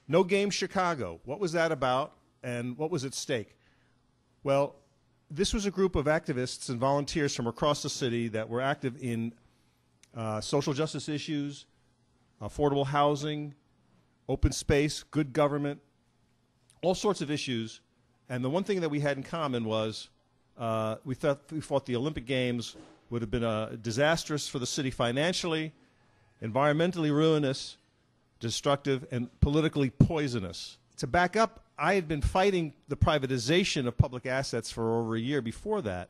No Game Chicago. What was that about, and what was at stake? Well, this was a group of activists and volunteers from across the city that were active in social justice issues, affordable housing, open space, good government, all sorts of issues. And the one thing that we had in common was we thought the Olympic Games would have been disastrous for the city financially, environmentally ruinous, destructive, and politically poisonous. To back up, I had been fighting the privatization of public assets for over a year before that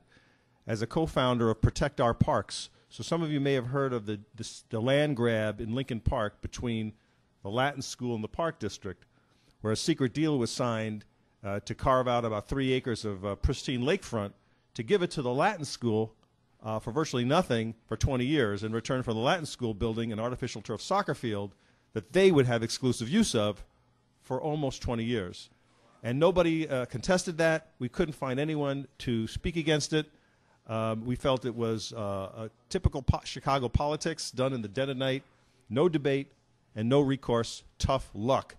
as a co-founder of Protect Our Parks. So some of you may have heard of the land grab in Lincoln Park between the Latin School and the Park District, where a secret deal was signed to carve out about 3 acres of pristine lakefront to give it to the Latin School for virtually nothing for 20 years in return for the Latin School building an artificial turf soccer field that they would have exclusive use of for almost 20 years. And nobody contested that. We couldn't find anyone to speak against it. We felt it was a typical Chicago politics done in the dead of night, no debate, and no recourse, tough luck.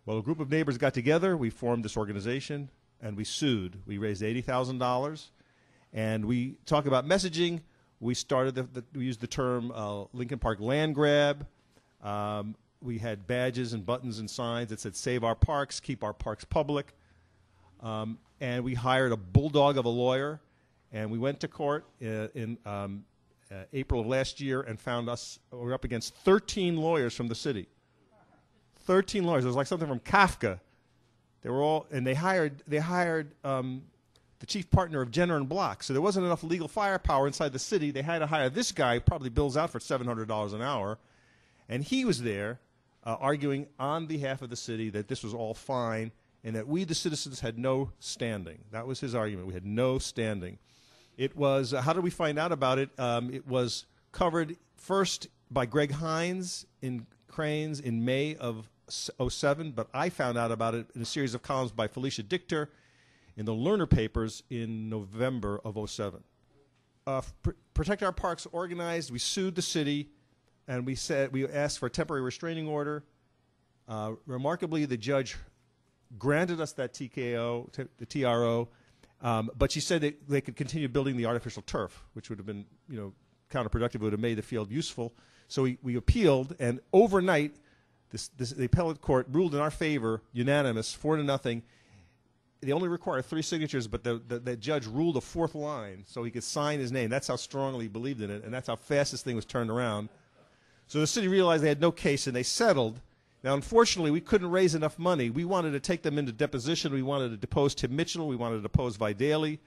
Well, a group of neighbors got together. We formed this organization, and we sued. We raised $80,000. And we talk about messaging. We started we used the term Lincoln Park land grab. We had badges and buttons and signs that said "Save our parks, keep our parks public." And we hired a bulldog of a lawyer, and we went to court in April of last year and found we were up against 13 lawyers from the city. 13 lawyers. It was like something from Kafka. They were all, and they hired the chief partner of Jenner and Block. So there wasn't enough legal firepower inside the city. They had to hire this guy, probably bills out for $700 an hour, and he was there arguing on behalf of the city that this was all fine and that we, the citizens, had no standing. That was his argument. We had no standing. It was, how did we find out about it? It was covered first by Greg Hines in Cranes in May of '07, but I found out about it in a series of columns by Felicia Dichter in the Lerner papers in November of '07. Protect Our Parks organized. We sued the city, and we asked for a temporary restraining order. Remarkably, the judge granted us that TKO, the TRO, but she said that they could continue building the artificial turf, which would have been, counterproductive. It would have made the field useful. So we appealed, and overnight, the appellate court ruled in our favor, unanimous, 4-0. They only require 3 signatures, but the judge ruled a 4th line so he could sign his name. That's how strongly he believed in it, and that's how fast this thing was turned around. So the city realized they had no case, and they settled. Now, unfortunately, we couldn't raise enough money. We wanted to take them into deposition. We wanted to depose Tim Mitchell. We wanted to depose Vidali.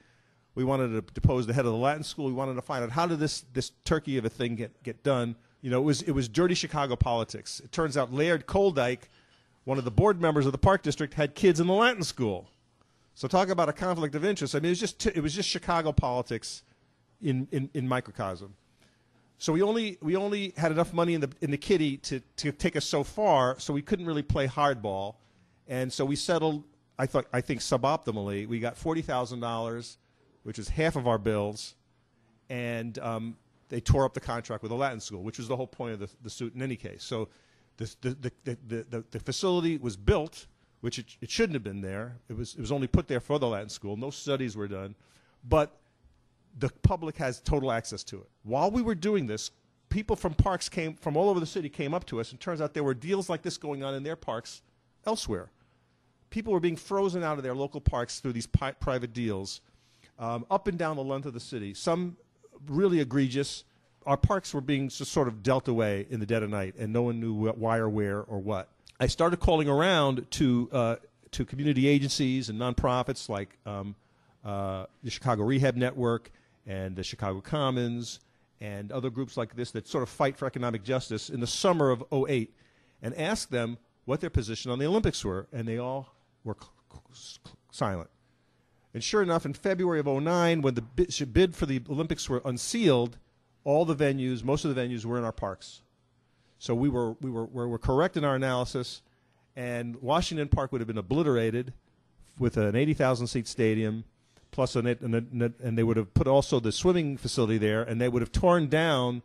We wanted to depose the head of the Latin School. We wanted to find out how did this turkey of a thing get done. It was dirty Chicago politics. It turns out Laird Koldyke, one of the board members of the Park District, had kids in the Latin School. So talk about a conflict of interest. I mean, it was just Chicago politics in microcosm. So we only had enough money in the kitty to take us so far, so we couldn't really play hardball, and so we settled. I think suboptimally. We got $40,000, which is half of our bills, and they tore up the contract with the Latin School, which was the whole point of the suit in any case. So the facility was built, which it shouldn't have been there. It was only put there for the Latin School. No studies were done, but the public has total access to it. While we were doing this, people from parks from all over the city came up to us, and turns out there were deals like this going on in their parks elsewhere. People were being frozen out of their local parks through these private deals up and down the length of the city. Some really egregious. Our parks were being just sort of dealt away in the dead of night, and no one knew why or where or what. I started calling around to community agencies and nonprofits like the Chicago Rehab Network and the Chicago Commons and other groups like this that sort of fight for economic justice in the summer of '08, and asked them what their position on the Olympics were, and they all were silent. And sure enough, in February of '09, when the bid for the Olympics were unsealed, all the venues, most of the venues were in our parks. So we were correct in our analysis, and Washington Park would have been obliterated with an 80,000-seat stadium, plus and they would have put also the swimming facility there, and they would have torn down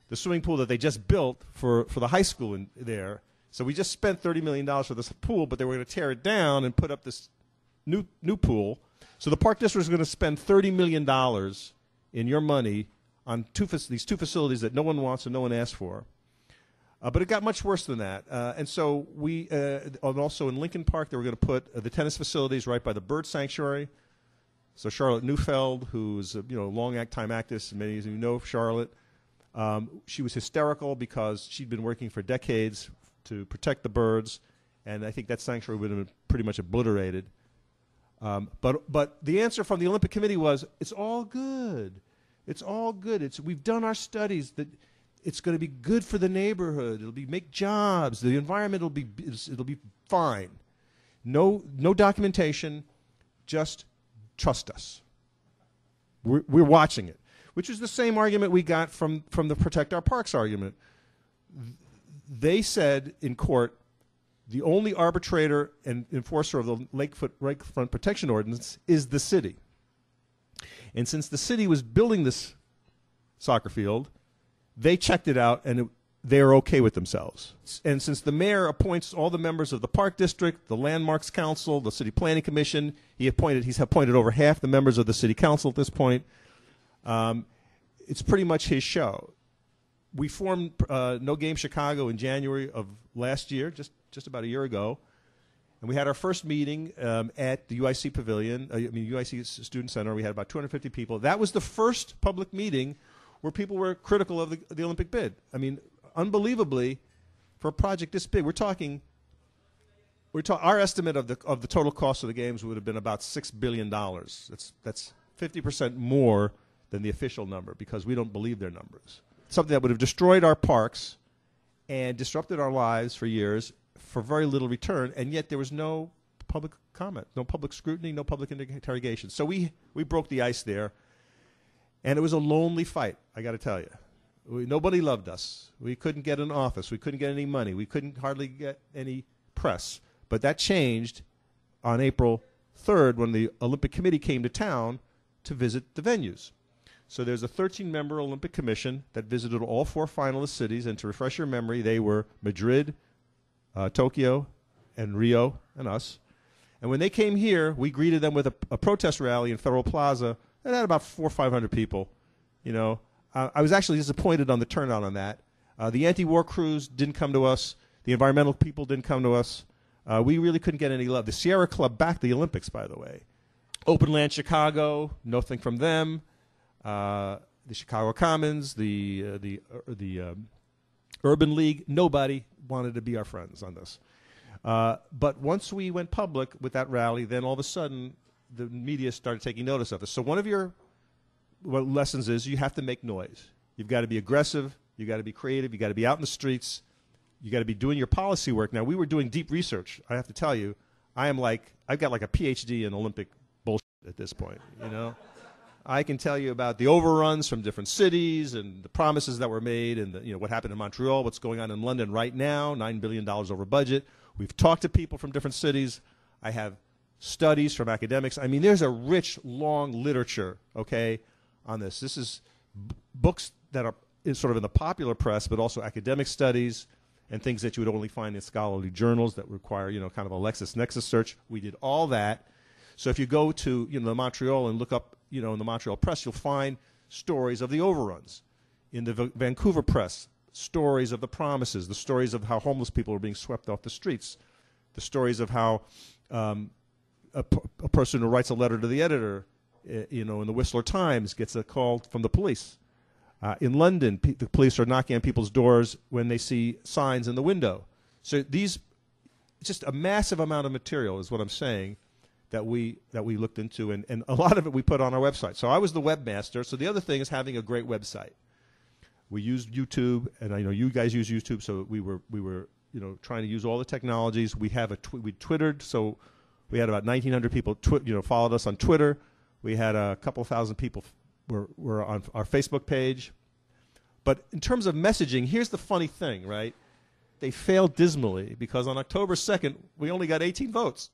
the swimming pool that they just built for the high school there. So we just spent $30 million for this pool, but they were going to tear it down and put up this new pool. So the Park District is going to spend $30 million in your money on these two facilities that no one wants and no one asked for. But it got much worse than that. And so we, and also in Lincoln Park, they were going to put the tennis facilities right by the bird sanctuary. So Charlotte Neufeld, who's a long-time activist, many of you know Charlotte, she was hysterical because she'd been working for decades to protect the birds, and I think that sanctuary would have been pretty much obliterated. But the answer from the Olympic Committee was, it's all good. It's all good. We've done our studies that it's going to be good for the neighborhood. It'll make jobs. The environment it'll be fine. No documentation. Just trust us. We're watching it, which is the same argument we got from the Protect Our Parks argument. They said in court, the only arbitrator and enforcer of the Lakefront Protection Ordinance is the city. And since the city was building this soccer field, they checked it out and they're okay with themselves. And since the mayor appoints all the members of the Park District, the Landmarks Council, the City Planning Commission, he's appointed over half the members of the City Council at this point. It's pretty much his show. We formed No Game Chicago in January of last year, just about a year ago, and we had our first meeting at the UIC Pavilion, UIC Student Center. We had about 250 people. That was the first public meeting where people were critical of the Olympic bid. I mean, unbelievably, for a project this big, our estimate of the total cost of the games would have been about $6 billion. That's 50% more than the official number because we don't believe their numbers. Something that would have destroyed our parks and disrupted our lives for years for very little return, and yet there was no public comment, no public scrutiny, no public interrogation. So we broke the ice there, and it was a lonely fight, I got to tell you. Nobody loved us. We couldn't get an office. We couldn't get any money. We couldn't hardly get any press. But that changed on April 3rd when the Olympic Committee came to town to visit the venues. So there's a 13-member Olympic Commission that visited all 4 finalist cities, and to refresh your memory, they were Madrid, Tokyo, and Rio, and us. And when they came here, we greeted them with a protest rally in Federal Plaza that had about 400 or 500 people. I was actually disappointed on the turnout on that. The anti-war crews didn't come to us. The environmental people didn't come to us. We really couldn't get any love. The Sierra Club backed the Olympics, by the way. Open Land Chicago, nothing from them. The Chicago Commons, the Urban League, nobody wanted to be our friends on this. But once we went public with that rally, then all of a sudden the media started taking notice of us. So one of your lessons is you have to make noise. You've got to be aggressive. You've got to be creative. You've got to be out in the streets. You've got to be doing your policy work. Now, we were doing deep research. I have to tell you, I've got like a PhD in Olympic bullshit at this point, I can tell you about the overruns from different cities and the promises that were made and what happened in Montreal, what's going on in London right now, $9 billion over budget. We've talked to people from different cities. I have studies from academics. I mean, there's a rich, long literature, on this. This is books that are sort of in the popular press, but also academic studies and things that you would only find in scholarly journals that require, kind of a LexisNexis search. We did all that. So if you go to the Montreal and look up in the Montreal press, you'll find stories of the overruns. In the Vancouver press, stories of the promises, the stories of how homeless people are being swept off the streets, the stories of how a person who writes a letter to the editor, in the Whistler Times gets a call from the police. In London, the police are knocking on people's doors when they see signs in the window. So it's just a massive amount of material is what I'm saying that we looked into, and a lot of it we put on our website. So I was the webmaster. So the other thing is having a great website. We used YouTube, and I know you guys use YouTube, so we were trying to use all the technologies. We Twittered, so we had about 1,900 people followed us on Twitter. We had a couple thousand people were on our Facebook page. But in terms of messaging, here's the funny thing, right? They failed dismally because on October 2nd, we only got 18 votes.